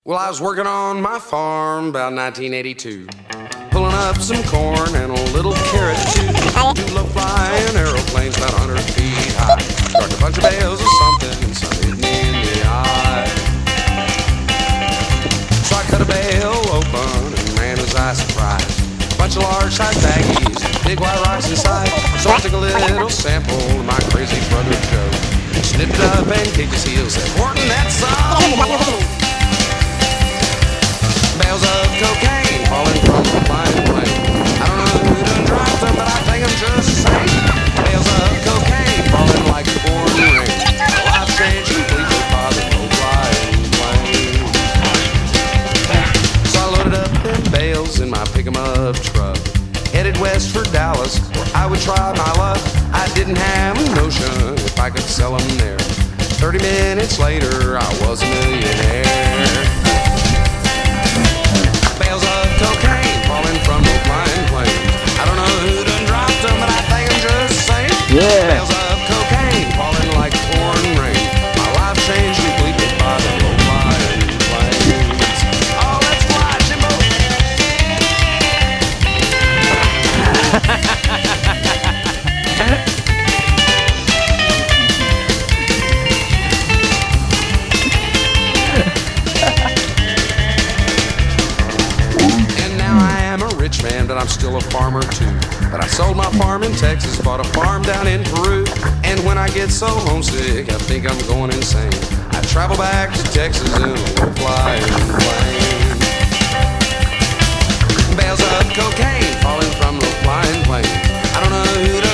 Well, I was working on my farm about 1982, pulling up some corn and a little carrot too. Two low-flying aeroplanes about 100 feet high, struck a bunch of bales of something and some hit me in the eye. So I cut a bale open and man was I surprised, a bunch of large-sized baggies, big white rice inside. So I took a little sample of my crazy brother Joe, snipped it up and kicked his heels, said, "Horton, that's some." Bales of cocaine falling from the flying plane. I don't know who done dropped them, but I think I'm just the same. Bales of cocaine falling like the pouring rain. Life changed completely by the low-flying plane. So I loaded up them bales in my pick-em-up truck, headed west for Dallas, where I would try my luck. I didn't have a notion if I could sell them there. 30 minutes later, I was a millionaire. Bales of cocaine falling from the flying plane. I don't know who done dropped them, but I think I'm just the same. Yeah. Bales of cocaine falling like pouring rain. My life changed completely by the low-flying planes. Oh, let's fly, Jimbo. Man, but I'm still a farmer too. But I sold my farm in Texas, bought a farm down in Peru. And when I get so homesick, I think I'm going insane. I travel back to Texas in a low-flying plane. Bales of cocaine falling from low-flying planes. I don't know who to